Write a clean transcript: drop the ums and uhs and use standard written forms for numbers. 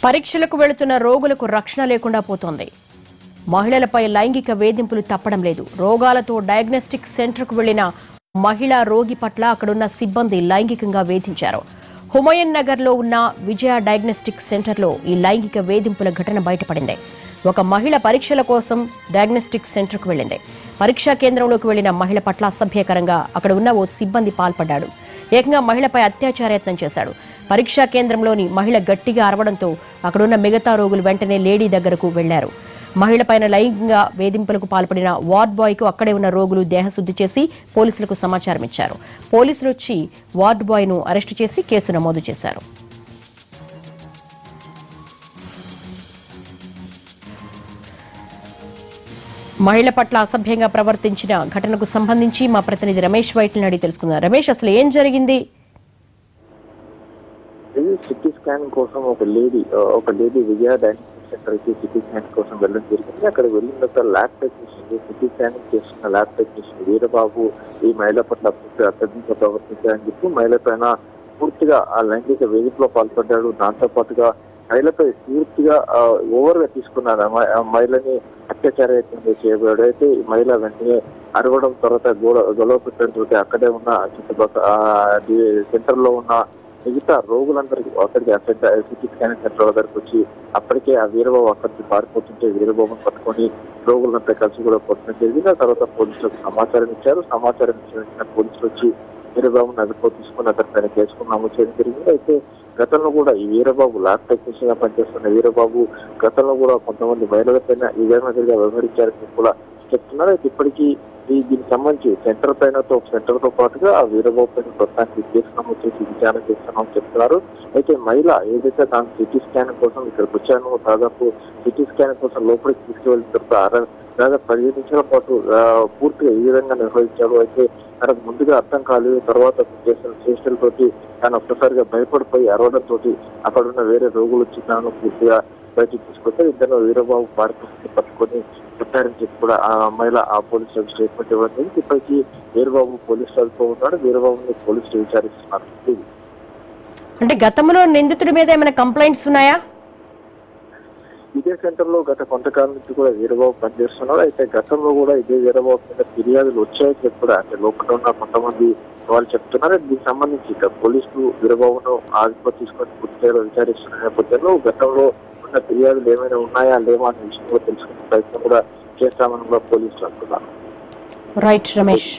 పరీక్షలకు వెళుతున్న రోగులకు రక్షణ లేకుండా పోతోంది. మహిళలపై లైంగిక వేధింపులు తప్పడం లేదు. రోగాలతో డయాగ్నోస్టిక్ సెంటర్కు వెళ్లిన మహిళా రోగి పట్ల అక్కడున్న సిబ్బంది లైంగికంగా వేధించారు. హుమయూన్ నగర్లో ఉన్న విజయ డయాగ్నోస్టిక్ సెంటర్లో ఈ లైంగిక వేధింపుల ఘటన బయటపడింది. ఒక మహిళ పరీక్షల కోసం డయాగ్నోస్టిక్ సెంటర్కు వెళ్లింది. పరీక్షా కేంద్రంలోకి వెళ్లిన మహిళ పట్ల అసభ్యకరంగా అక్కడ ఉన్న ఓ సిబ్బంది పాల్పడ్డాడు. ఏకంగా మహిళపై అత్యాచార యత్నం చేశాడు. పరీక్షా కేంద్రంలోని మహిళ గట్టిగా అరవడంతో అక్కడున్న మిగతా రోగులు వెంటనే లేడీ దగ్గరకు వెళ్లారు. మహిళపైన లైంగిక వేధింపులకు పాల్పడిన వార్డ్ బాయ్ కు అక్కడే ఉన్న రోగులు దేహశుద్ధి చేసి పోలీసులకు సమాచారం ఇచ్చారు. పోలీసులు వచ్చి వార్డ్ బాయ్ ను అరెస్టు చేసి కేసు నమోదు చేశారు. మహిళ పట్ల అసభ్యంగా ప్రవర్తించిన ఘటనకు సంబంధించి మా ప్రతినిధి రమేష్ వైట్లను అడిగి తెలుసుకున్నారు. రమేష్, అసలు ఏం జరిగింది? సిటీ స్కాన్ కోసం ఒక లేడీ విజయ డయాగ్నోస్టిక్ సెంటర్ కి సిటీ స్కాన్ కోసం వెళ్ళడం జరిగింది. అక్కడ వెళ్ళిన తర్వాత ల్యాబ్ టెక్నీషియన్ సిటీ స్కానింగ్ చేస్తున్న ల్యాబ్ టెక్నీషియన్ వీరబాబు ఈ మహిళ పట్ల అత్యధికంగా ప్రవర్తించారని చెప్పి మహిళ పైన పూర్తిగా ఆ లైంగిక వేధింపులో పాల్పడ్డాడు. దాంతో పాటుగా మహిళపై పూర్తిగా ఓవర్ గా తీసుకున్నారు. మహిళని అత్యాచార యత్నం చేయబోయాడు. అయితే ఈ మహిళ వెంటనే అరవడం తర్వాత గొడవ పెట్టడంతో అక్కడే ఉన్న చుట్టుపక్కల సెంటర్ లో ఉన్న మిగతా రోగులందరికీ అక్కడికి సిటీ స్కానింగ్ సెంటర్ దగ్గరికి వచ్చి అప్పటికే ఆ వీరబాబు అక్కడికి పారిపోతుంటే వీరబాబుని పట్టుకొని రోగులంతా కలిసి కూడా కొట్టడం జరిగింది. ఆ తర్వాత పోలీసులకు సమాచారం ఇచ్చారు. సమాచారం ఇచ్చిన పోలీసులు వచ్చి వీరబాబుని అదుపులో తీసుకుని అతని పైన కేసుకుని నమోదు చేయడం జరిగింది. అయితే గతంలో కూడా ఈ వీరబాబు ల్యాబ్ టెక్నీషియన్ గా పనిచేస్తున్న వీరబాబు గతంలో కూడా కొంతమంది మహిళల పైన ఈ విధంగా వ్యవహరించారని కూడా చెప్తున్నారు. అయితే ఇప్పటికీ దీనికి సంబంధించి సెంటర్ తో పాటుగా ఆ వీరబాబు పైన ప్రస్తుతానికి కేసు నమోదు చేసి విచారణ చేస్తున్నామని చెప్తున్నారు. అయితే మహిళ ఏదైతే తాను సిటీ స్కాన్ కోసం ఇక్కడికి వచ్చానో దాదాపు సిటీ స్కాన్ కోసం లోపలికి తీసుకువెళ్ళిన తర్వాత దాదాపు 15 నిమిషాల పాటు పూర్తిగా ఈ విధంగా నిర్వహించారు. అయితే తనకు ముందుగా అర్థం కాలేదు. తర్వాత చేసిన చేష్టలతోటి తాను ఒక్కసారిగా భయపడిపోయి అరవడంతో అక్కడున్న వేరే రోగులు వచ్చి తాను పూర్తిగా బయటకు తీసుకొచ్చారు. ఇద్దరు వీరబాబు పారిపోయి పట్టుకొని పెట్టారని చెప్పి కూడా ఆ అమ్మాయిల ఆ పోలీసులకు స్టేట్మెంట్ ఇవ్వడం జరిగింది. ఇప్పటికీ వీరబాబు పోలీసులు అదుపులో వీరబాబుని పోలీసులు విచారిస్తున్నారు. అంటే గతంలో నిందితుడి మీద ఏమైనా కంప్లైంట్స్ ఉన్నాయా? ఇదే సెంటర్ లో గత కొంతకాలం నుంచి కూడా వీరబాబు పనిచేస్తున్నారు. అయితే గతంలో కూడా ఇదే వీరబాబు మీద ఫిర్యాదులు వచ్చాయని చెప్పి కూడా అంటే లోపల ఉన్న కొంతమంది వాళ్ళు చెప్తున్నారు. దీనికి సంబంధించి ఇక పోలీసులు వీరబాబును అదుపులో తీసుకొని పూర్తిగా విచారిస్తున్న నేపథ్యంలో గతంలో ఉన్న ఫిర్యాదులు ఏమైనా ఉన్నాయా లేవా అనే విషయం కూడా తెలుసుకునే ప్రయత్నం కూడా చేస్తామని కూడా పోలీసులు అంటున్నారు. రైట్ రమేష్.